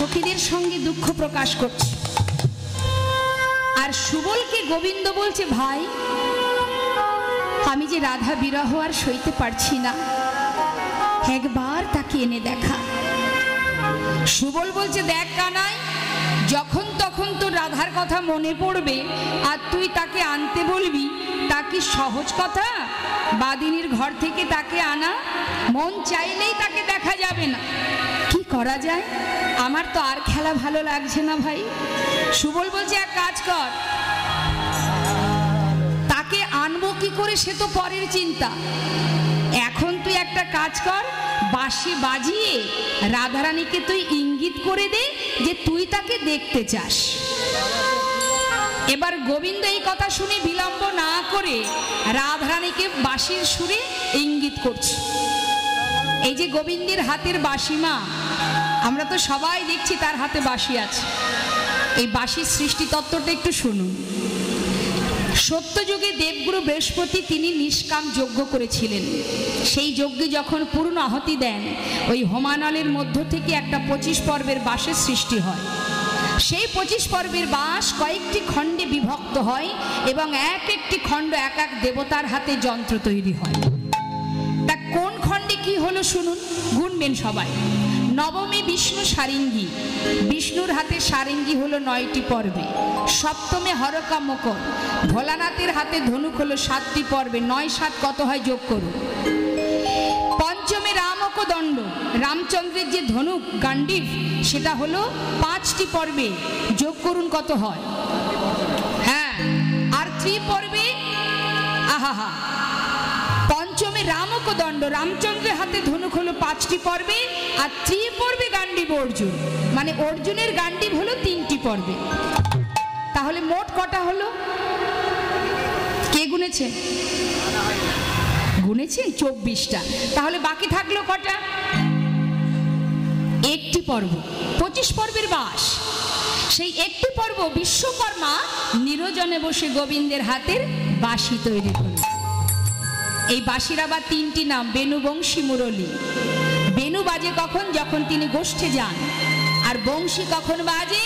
সখীদের সঙ্গে দুঃখ প্রকাশ করছে। আর সুবলকে গোবিন্দ বলছে, ভাই আমি যে রাধা বিরহ আর সইতে পারছি না, একবার তাকে এনে দেখা। সুবল বলছে, দেখ কানাই, যখন তখন তোর রাধার কথা মনে পড়বে আর তুই তাকে আনতে বলবি, তা কি সহজ কথা? বাদিনীর ঘর থেকে তাকে আনা, মন চাইলেই তাকে দেখা যাবে না। কি করা যায়? আমার তো আর খেলা ভালো লাগছে না ভাই। সুবল বলছে, এক কাজ কর, তাকে আনবো কি করে সে তো পরের চিন্তা। এখন তুই একটা কাজ কর, বাঁশি বাজিয়ে রাধারানীকে তুই ইঙ্গিত করে দে যে তুই তাকে দেখতে চাস। এবার গোবিন্দ এই কথা শুনে বিলম্ব না করে রাধারানীকে বাঁশির সুরে ইঙ্গিত করছে। এই যে গোবিন্দের হাতের বাঁশি মা, আমরা তো সবাই দেখছি তার হাতে বাঁশি আছে। এই বাঁশির সৃষ্টি তত্ত্বটা একটু শুনুন। সত্যযুগে দেবগুরু বৃহস্পতি তিনি নিষ্কাম যজ্ঞ করেছিলেন। সেই যজ্ঞে যখন পূর্ণ আহুতি দেন, ওই হোমানলের মধ্য থেকে একটা 25 পর্বের বাঁশের সৃষ্টি হয়। সেই 25 পর্বের বাঁশ কয়েকটি খণ্ডে বিভক্ত হয় এবং এক একটি খণ্ড এক এক দেবতার হাতে যন্ত্র তৈরি হয়। তা কোন খণ্ডে কি হলো শুনুন, গুনবেন সবাই। নবমে বিষ্ণু সারিঙ্গী, বিষ্ণুর হাতে সারিঙ্গী হলো 9টি পর্বে। সপ্তমে হরকা মকর, ভোলানাথের হাতে ধনুক হলো 7টি পর্বে। 9 7 কত হয় যোগ করুন। পঞ্চমে রামক দণ্ড, রামচন্দ্রের যে ধনুক গান্ডীব, সেটা হলো 5টি পর্বে। যোগ করুন কত হয়। হ্যাঁ, আর ত্রিপর্বে, আহা, পঞ্চমে রামক দণ্ড, রামচন্দ্রের হাতে ধনুক হলো 5টি পর্বে, আর ত্রিপর্বে গান্ডীব অর্জুন, মানে অর্জুনের গান্ডীব হলো 3টি পর্বে। তাহলে মোট কটা হলো? কে গুনেছে? গুনেছেন? 24টা। তাহলে বাকি থাকলো কটা? একটি পর্ব। 25 পর্বের বাস। সেই একটি পর্ব বিশ্বকর্মা নিরজনে বসে গোবিন্দের হাতের বাঁশি তৈরি করলেন। এই বাঁশির আবার 3টি নাম, বেনু, বংশী, মুরলী। বেনু বাজে কখন? যখন তিনি গোষ্ঠে যান। আর বংশী কখন বাজে?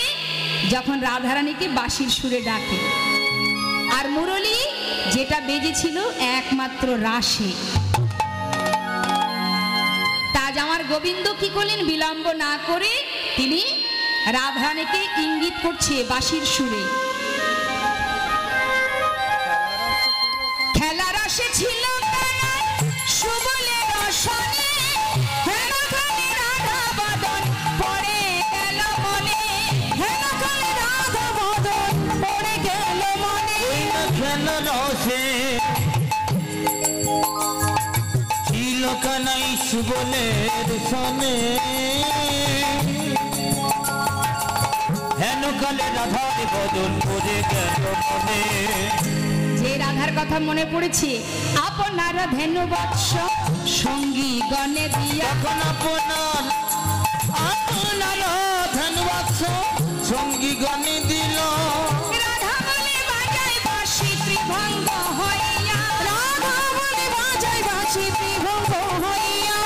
যখন রাধারানীকে বাঁশির সুরে ডাকে। আর মুরলী যেটা বেজেছিল একমাত্র রাসে। তাজ আমার গোবিন্দ কি করলেন? বিলম্ব না করে তিনি রাধারানীকে ইঙ্গিত করছে বাঁশির সুরে। খেলা রাসে ছিল সুবলের রসনে, হেন কালে রাধা বদন পড়ে গেল মনে, হেন কালে রাধা বদন পড়ে গেল মনে। খেল রসে ছিল কানাই সুবলের সনে, হেন কালে রাধার বদন পড়ে গেল মনে। যে রাধার কথা মনে পড়েছে, আপনার ধেনু বৎস সঙ্গী গণে দিয়া, তখন আপনার ধেনু বৎস সঙ্গী গণে দিল। রাধা বলে বাজায় বাঁশি ত্রিভঙ্গ হইয়া, রাধা বলে বাজায় বাঁশি ত্রিভঙ্গ হইয়া,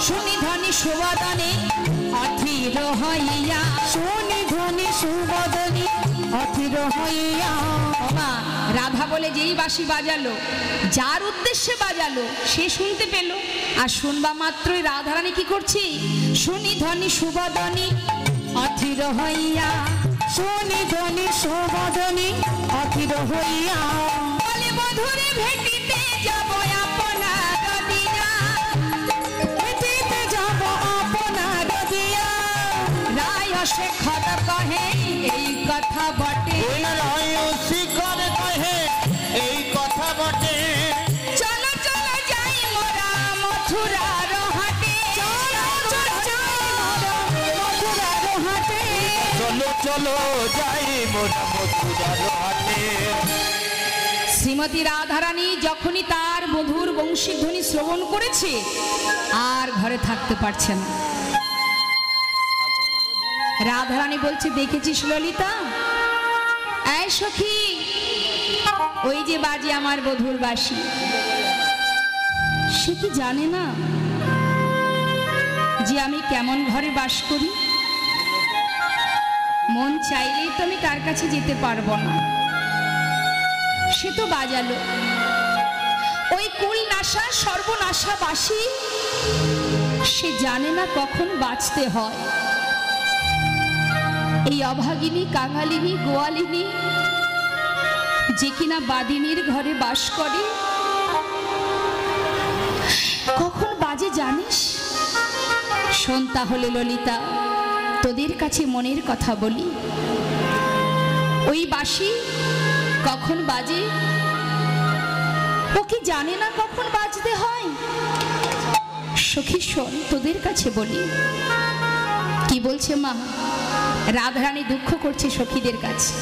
শুনি ধ্বনি সুবদনে অথির হইয়া, শুনি ধ্বনি সুবদনে অথির হইয়া। মা রাধা বলে যেই বাঁশি বাজালো, যার উদ্দেশ্যে বাজালো সে শুনতে পেল। আর শুনবা মাত্রই রাধারানী কি করছে? শুনি ধ্বনি সুবদনে অথির হইয়া, শুনি ধ্বনি সুবদনে অথির হইয়া। বলে মধুরে ভেটিতে যাব আপনার দিয়া, ভেটিতে যাব আপনার দিয়া। রায় শেখর কহে এই কথা বটে, রায় শিখর কহে এই কথা বটে। চলো চলো যাই মোরা মথুরার হাটে, চলো চলো যাই মোরা মথুরার হাটে, চলো চলো যাই মোরা মথুরার হাটে। শ্রীমতী রাধারানী যখনই তার মধুর বংশীধ্বনি শ্রবণ করেছে, আর ঘরে থাকতে পারছে না। রাধারানী বলছে, দেখেছিস ললিতা, এই সখী, ওই যে বাজে আমার বধুর বাঁশি, সে কি জানে না যে আমি কেমন ঘরে বাস করি? মন চাইলেই তো আমি তার কাছে যেতে পারবো না। সে তো বাজালো। ওই কুল নাশা সর্বনাশা বাসী, সে জানে না কখন বাঁচতে হয়। এই অভাগিনী, কাঙালিনী, গোয়ালিনী যে কিনা বাদিনীর ঘরে বাস করে, কখন বাজে জানিস? শোন তাহলে ললিতা, তোদের কাছে মনের কথা বলি। ওই বাঁশি কখন বাজে ও কি জানে না কখন বাজতে হয়? সখী শোন, তোদের কাছে বলি। কি বলছে মা? রাধারানী দুঃখ করছে সখীদের কাছে।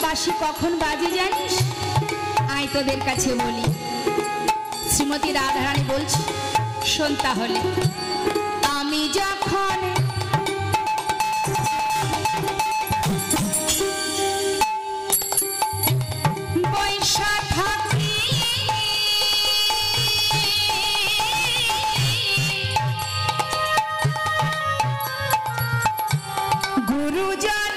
বাঁশি কখন বাজে জানিস? আয় তোদের কাছে বলি। শ্রীমতী রাধারানী বলছি, শোন তাহলে। আমি যখন বৈশা থাকি গুরুজন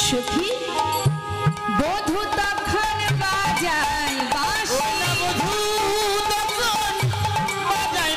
সখী বধূ তখন বাজায় বাঁশি, বধূ তখন বাজায়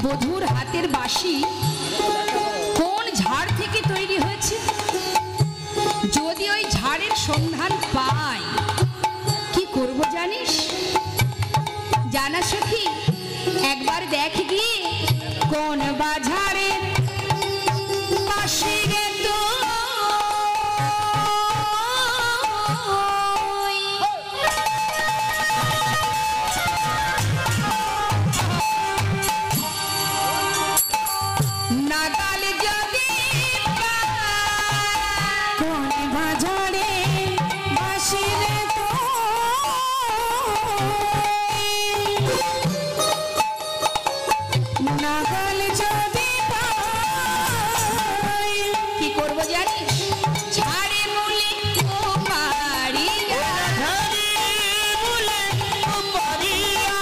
বধূর হাতের বাঁশি কোন ঝাড় থেকে তৈরি হয়েছে? যদি ওই ঝাড়ের সন্ধান পাই, কি করব জানিস? জানা সখী, একবার দেখ গিয়ে কোন বাজারের বাঁশি রে তো নাগাল যদি কোন বাজারে বাঁশি রে তো নাগাল যদি পাই, কি করব জানিস? ঝাড়ে মূলে ও পাড়িয়া, ঝাড়ে মূলে ও পাড়িয়া,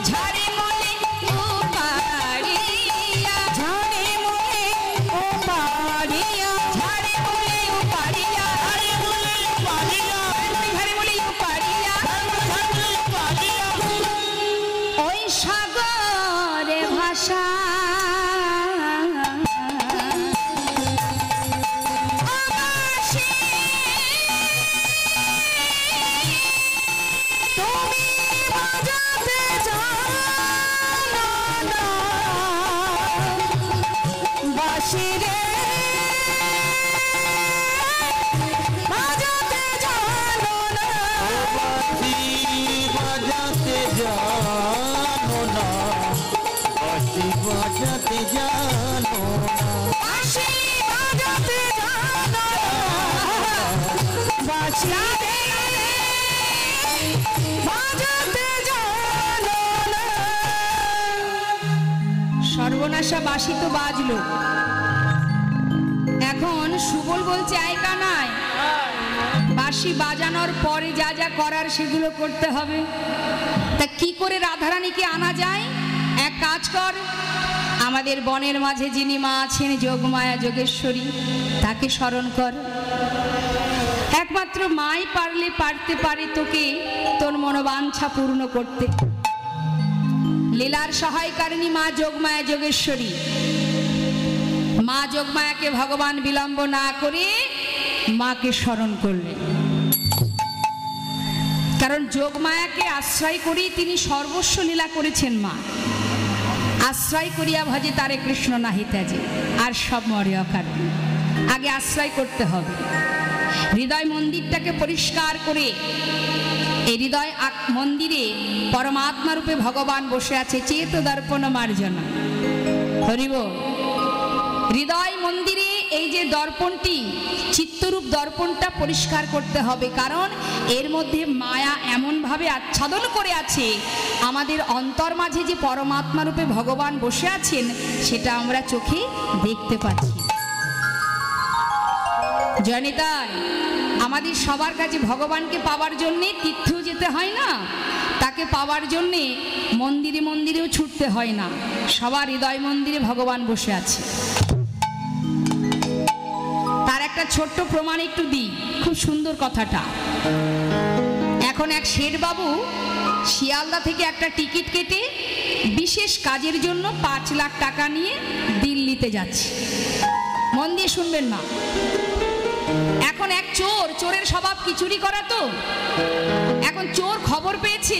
ঝাড়ে মূলে ও পাড়িয়া, ঝাড়ে মূলে ও পাড়িয়া, ঝাড়ে মূলে ও পাড়িয়া, ঝাড়ে মূলে ও পাড়িয়া, ঝাড়ে মূলে ও পাড়িয়া, ওই সাগরে ভাষা তুমি বাজাতে জানো না বাঁশি রে, বাজাতে জানো না, বাঁশি বাজাতে জানো না, বাঁশি বাজাতে জানো না, বাঁশি বাজাতে জানো না, বাঁশি বাজাতে জানো না। সর্বনাশা বাঁশি তো বাজলো, এখন সুবল বলছে আয় কানাই, বাঁশি বাজানোর পরে যা যা করার সেগুলো করতে হবে। তা কি করে রাধারানীকে আনা যায়? এক কাজ কর, আমাদের বনের মাঝে যিনি মা আছেন যোগমায়া যোগেশ্বরী, তাকে স্মরণ কর। একমাত্র মাই পারতে পারে তোকে তোর মনোবাঞ্ছা পূর্ণ করতে। লীলার সহায়কারিণী মা যোগমায়া যোগেশ্বরী, মা যোগমায়াকে ভগবান বিলম্ব না করে মাকে স্মরণ করলেন, কারণ যোগমায়াকে আশ্রয় করেই তিনি সর্বস্ব লীলা করেছেন। মা আশ্রয় করিয়া ভজে তারে কৃষ্ণ নাহি ত্যাজে, আর সব মরে অকারণে। আগে আশ্রয় করতে হবে, হৃদয় মন্দিরটাকে পরিষ্কার করে। এই হৃদয় মন্দিরে পরমাত্মা রূপে ভগবান বসে আছে, চেত দর্পণ মার্জনা। হরিব, হৃদয় মন্দিরে এই যে দর্পণটি, চিত্তরূপ দর্পণটা পরিষ্কার করতে হবে, কারণ এর মধ্যে মায়া এমনভাবে আচ্ছাদন করে আছে, আমাদের অন্তর মাঝে যে পরমাত্মা রূপে ভগবান বসে আছেন সেটা আমরা চোখে দেখতে পাচ্ছি। জয়নিতাই, আমাদের সবার কাছে ভগবানকে পাওয়ার জন্যে তীর্থেও যেতে হয় না, তাকে পাওয়ার জন্যে মন্দিরে মন্দিরেও ছুটতে হয় না, সবার হৃদয় মন্দিরে ভগবান বসে আছে। তার একটা ছোট্ট প্রমাণ একটু দিই, খুব সুন্দর কথাটা। এখন এক শেঠ বাবু শিয়ালদা থেকে একটা টিকিট কেটে বিশেষ কাজের জন্য 5 লাখ টাকা নিয়ে দিল্লিতে যাচ্ছে। মন দিয়ে শুনবেন না। এখন এক চোরের স্বভাব কি চুরি করা তো। এখন চোর খবর পেয়েছে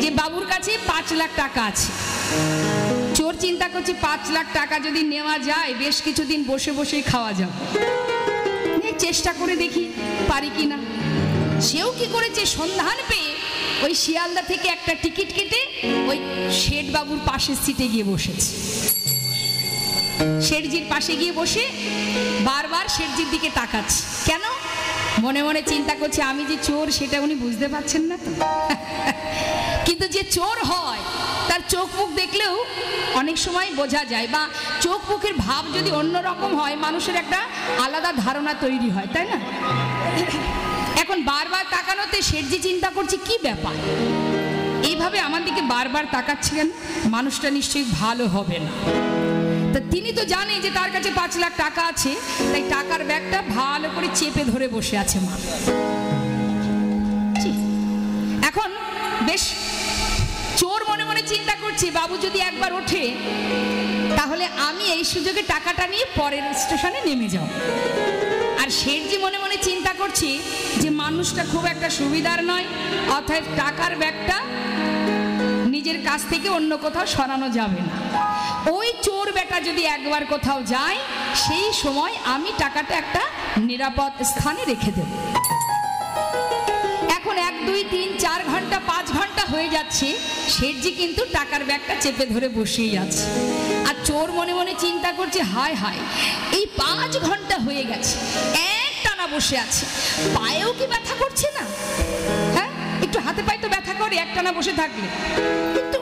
যে বাবুর কাছে 5 লাখ টাকা আছে। চোর চিন্তা করছে 5 লাখ টাকা যদি নেওয়া যায় বেশ কিছুদিন বসে বসেই খাওয়া যাবে, চেষ্টা করে দেখি পারি কিনা। সেও কি করেছে, সন্ধান পেয়ে ওই শিয়ালদা থেকে একটা টিকিট কেটে ওই শেঠ বাবুর পাশের সিটে গিয়ে বসেছে। শেঠজির পাশে গিয়ে বসে বারবার শেঠজির দিকে তাকাচ্ছে। কেন? মনে মনে চিন্তা করছে আমি যে চোর সেটা উনি বুঝতে পারছেন না তো। কিন্তু যে চোর হয় তার চোখ মুখ দেখলেও অনেক সময় বোঝা যায়, বা চোখ মুখের ভাব যদি অন্যরকম হয় মানুষের একটা আলাদা ধারণা তৈরি হয়, তাই না? এখন বারবার তাকানোতে শেঠজি চিন্তা করছে কি ব্যাপার, এইভাবে আমার দিকে বারবার তাকাচ্ছে কেন, মানুষটা নিশ্চয়ই ভালো হবে না। তা তিনি তো জানে যে তার কাছে 5 লাখ টাকা আছে, তাই টাকার ব্যাগটা ভালো করে চেপে ধরে বসে আছে মা। এখন বেশ চোর মনে মনে চিন্তা করছি বাবু যদি একবার ওঠে তাহলে আমি এই সুযোগে টাকাটা নিয়ে পরের স্টেশনে নেমে যাব। আর শেঠজি মনে মনে চিন্তা করছি যে মানুষটা খুব একটা সুবিধার নয়, অতএব টাকার ব্যাগটা নিজের কাছ থেকে অন্য কোথাও সরানো যাবে না। ওই চোর বেটা যদি একবার কোথাও যায় সেই সময় আমি টাকাটা একটা নিরাপদ স্থানে রেখে দেব। এখন 1, 2, 3, 4 ঘন্টা 5 ঘন্টা হয়ে যাচ্ছে, শেঠজি কিন্তু টাকার ব্যাগটা চেপে ধরে বসেই আছে। আর চোর মনে মনে চিন্তা করছে হায় হায়, এই 5 ঘন্টা হয়ে গেছে একটানা বসে আছে, পায়েও কি ব্যথা করছে না? হ্যাঁ, একটু হাতে পায়ে তো ব্যথা করে একটানা বসে থাকলে, কিন্তু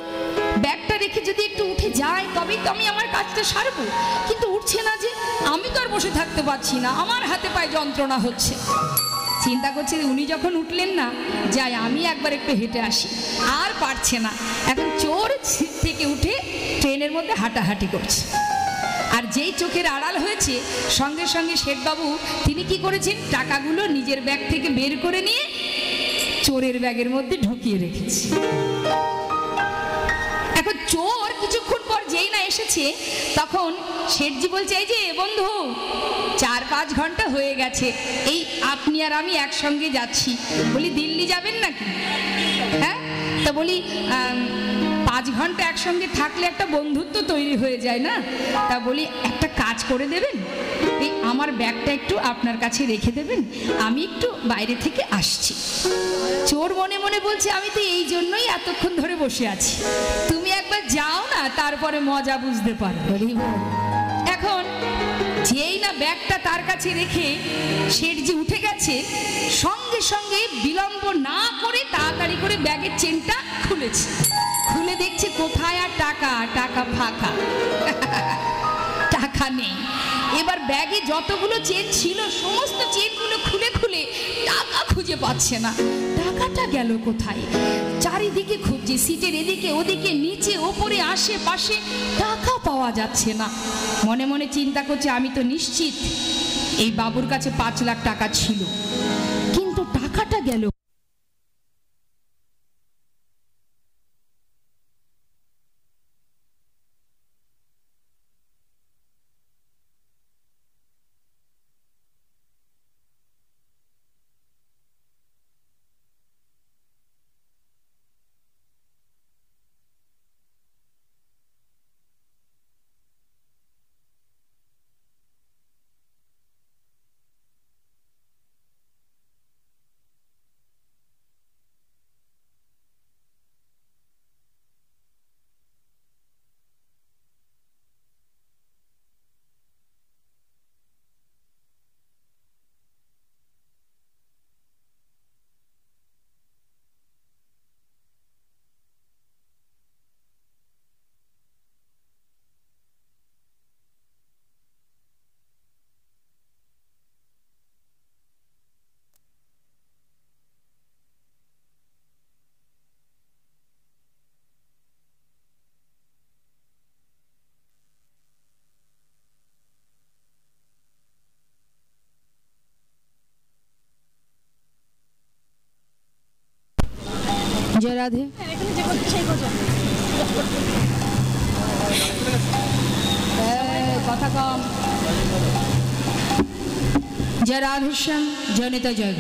ব্যাগটা রেখে যদি একটু উঠে যায় তবেই তো আমি আমার কাজটা সারবো। কিন্তু উঠছে না যে, আমি তো আর বসে থাকতে পারছি না, আমার হাতে পায়ে যন্ত্রণা হচ্ছে। চিন্তা করছে উনি যখন উঠলেন না, যাই আমি একবার একটু হেঁটে আসি। আর পারছে না, এখন চোর সিট থেকে উঠে ট্রেনের মধ্যে হাঁটাহাঁটি করছে। আর যেই চোখের আড়াল হয়েছে সঙ্গে সঙ্গে শেঠবাবু তিনি কি করেছেন, টাকাগুলো নিজের ব্যাগ থেকে বের করে নিয়ে চোরের ব্যাগের মধ্যে ঢুকিয়ে রেখেছে। এখন চোর কিছুক্ষণ পর যেই না এসেছে তখন শেঠজি বলছে, এই যে বন্ধু 4-5 ঘন্টা হয়ে গেছে, এই আপনি আর আমি একসঙ্গে যাচ্ছি। বলি দিল্লি যাবেন নাকি? হ্যাঁ, তা বলি 5 ঘন্টা একসঙ্গে থাকলে একটা বন্ধুত্ব তৈরি হয়ে যায় না? তা বলি একটা কাজ করে দেবেন, এই আমার ব্যাগটা একটু আপনার কাছে রেখে দেবেন, আমি একটু বাইরে থেকে আসছি। চোর মনে মনে বলছে আমি তো এই জন্যই এতক্ষণ ধরে বসে আছি, তুমি একবার যাও না, তারপরে মজা বুঝতে পারবে। এখন যেই না ব্যাগটা তার কাছে রেখে শেঠজি উঠে গেছে, সঙ্গে সঙ্গে বিলম্ব না করে তাড়াতাড়ি করে ব্যাগের চেনটা খুলেছে। খুলে দেখছে কোথায় আর টাকা, টাকা ফাঁকা, টাকা নেই। এবার ব্যাগে যতগুলো চেন ছিল সমস্ত চেনগুলো খুলে খুলে টাকা খুঁজে পাচ্ছে না। টাকাটা গেল কোথায়? চারিদিকে খুঁজছে, সিটের এদিকে ওদিকে, নিচে ওপরে আশেপাশে, টাকা পাওয়া যাচ্ছে না। মনে মনে চিন্তা করছে আমি তো নিশ্চিত এই বাবুর কাছে 5 লাখ টাকা ছিল, কিন্তু টাকাটা গেল। জয় রাধে। কথা কম। জয় রাধেশ্যাম, জয় নেতা, জয়।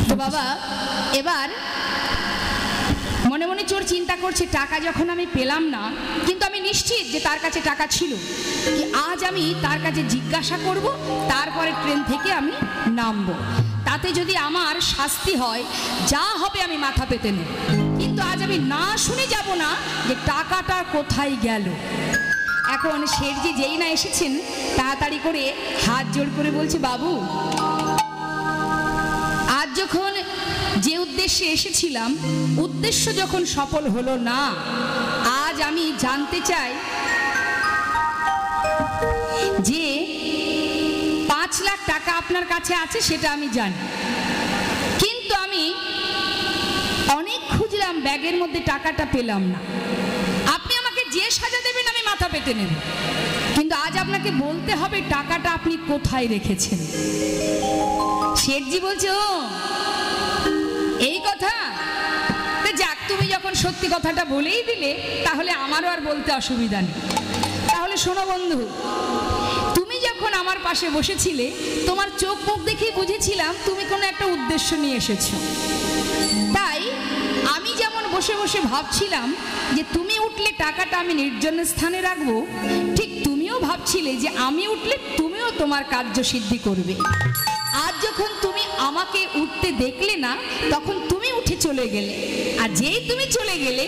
তো বাবা এবার মনে মনে চোর চিন্তা করছে টাকা যখন আমি পেলাম না, কিন্তু আমি নিশ্চিত যে তার কাছে টাকা ছিল, কি আজ আমি তার কাছে জিজ্ঞাসা করব, তারপরে ট্রেন থেকে আমি নামবো। তাতে যদি আমার শাস্তি হয়, যা হবে আমি মাথা পেতে নেব, কিন্তু আজ আমি না শুনে যাব না যে টাকাটা কোথায় গেল। এখন শেঠজি যেই না এসেছেন তাড়াতাড়ি করে হাত জোড় করে বলছে, বাবু আজ যখন যে উদ্দেশ্যে এসেছিলাম, উদ্দেশ্য যখন সফল হলো না, আজ আমি জানতে চাই যে 5 লাখ টাকা আপনার কাছে আছে, সেটা আমি জানি, কিন্তু আমি অনেক খুঁজলাম, ব্যাগের মধ্যে টাকাটা পেলাম না। আপনি আমাকে যে সাজা দেবেন আমি মাথা পেতে নেব, কিন্তু আজ আপনাকে বলতে হবে টাকাটা আপনি কোথায় রেখেছেন। শেঠজি বলছে, ও এই কথা, তুমি যখন সত্যি কথাটা বলেই দিলে, তাহলে আমারও আর বলতে অসুবিধা নেই। তাহলে শোনো বন্ধু, তুমি যখন আমার পাশে বসেছিলে, তোমার চোখ মুখ দেখেই বুঝেছিলাম তুমি কোনো একটা উদ্দেশ্য নিয়ে এসেছো। তাই আমি যেমন বসে বসে ভাবছিলাম যে তুমি উঠলে টাকাটা আমি নির্জন স্থানে রাখবো, ঠিক তুমিও ভাবছিলে যে আমি উঠলে তুমিও তোমার কার্যসিদ্ধি করবে। আজ যখন তুমি আমাকে উঠতে দেখলে না, তখন তুমি উঠে চলে গেলে, আর যেই তুমি চলে গেলে,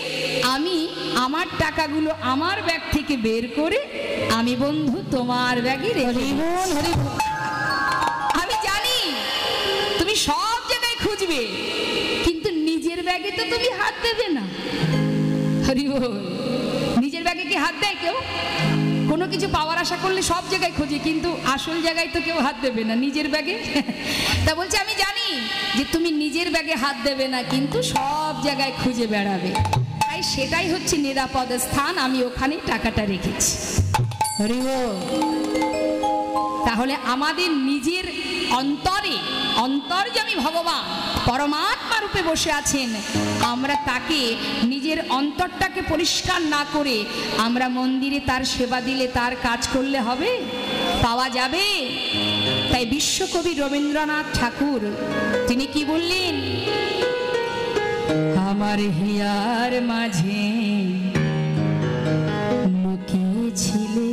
আমি আমার টাকাগুলো আমার ব্যাগ থেকে বের করে আমি বন্ধু তোমার ব্যাগে রেখে। আমি জানি তুমি সব জায়গায় খুঁজবে, কিন্তু নিজের ব্যাগে তো তুমি হাত দেবে না। হরি বল। নিজের ব্যাগে কি হাত দেয় কেউ? কোনো কিছু পাওয়ার আশা করলে সব জায়গায় খোঁজে, কিন্তু আসল জায়গায় তো কেউ হাত দেবে না, নিজের ব্যাগে। তা বলছে আমি জানি যে তুমি নিজের ব্যাগে হাত দেবে না, কিন্তু সব জায়গায় খুঁজে বেড়াবে। তাই সেটাই হচ্ছে নিরাপদ স্থান, আমি ওখানেই টাকাটা রেখেছি। হরি বল। তাহলে আমাদের নিজের অন্তরে, অন্তর্যামী ভগবান পরমাত্মা রূপে বসে আছেন, আমরা তাকে নিজের অন্তরটাকে পরিষ্কার না করে আমরা মন্দিরে তার সেবা দিলে, তার কাজ করলে হবে? পাওয়া যাবে? তাই বিশ্বকবি রবীন্দ্রনাথ ঠাকুর তিনি কি বললেন? আমার হিয়ার মাঝে লুকিয়েছিলে,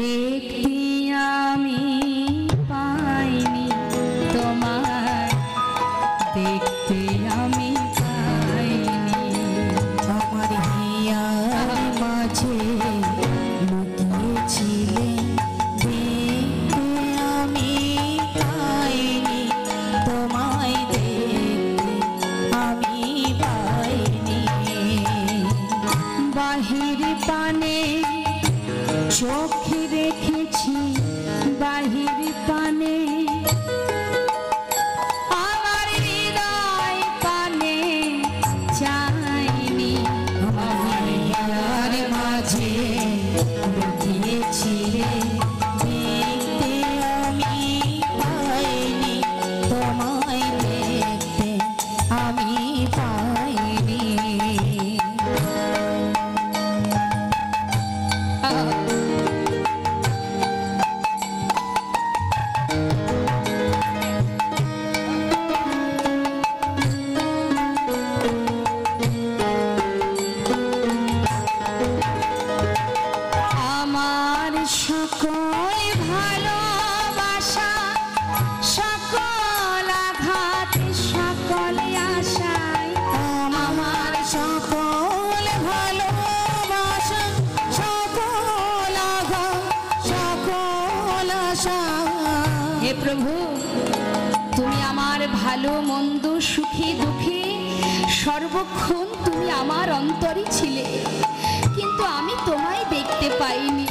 দেখতে আমি পাইনি তোমার, দেখতে আমি পাইনি। আমার হিয়ার মাঝে লুকিয়েছিলে, দেখতে আমি পাইনি তোমায়, দেখতে আমি পাইনি। বাহির পানে চোখ রেখেছি, বাহির পানে আমার হৃদয় পানে চাইনি। আমার হিয়ার মাঝে লুকিয়েছিলে, দেখতে আমি পাইনি তোমায়, দেখতে আমি পাইনি। আমার সকল ভালোবাসা, সকল আঘাত, সকল আশায়, আমার সকল ভালোবাসা, সকল আঘাত, সকল আশা। হে প্রভু, তুমি আমার ভালো মন্দ, সুখে দুঃখে সর্বক্ষণ তুমি আমার অন্তরে ছিলে, কিন্তু আমি তোমায় দেখতে পাইনি।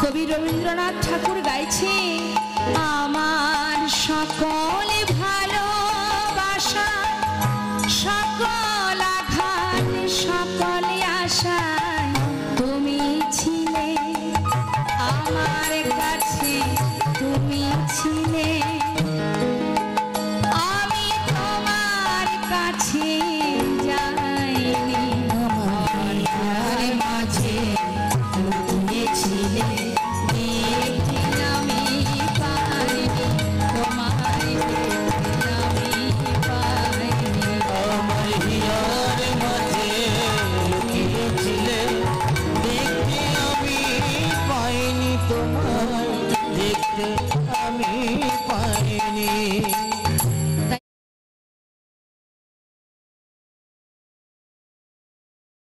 কবি রবীন্দ্রনাথ ঠাকুর গাইছে, আমার সকল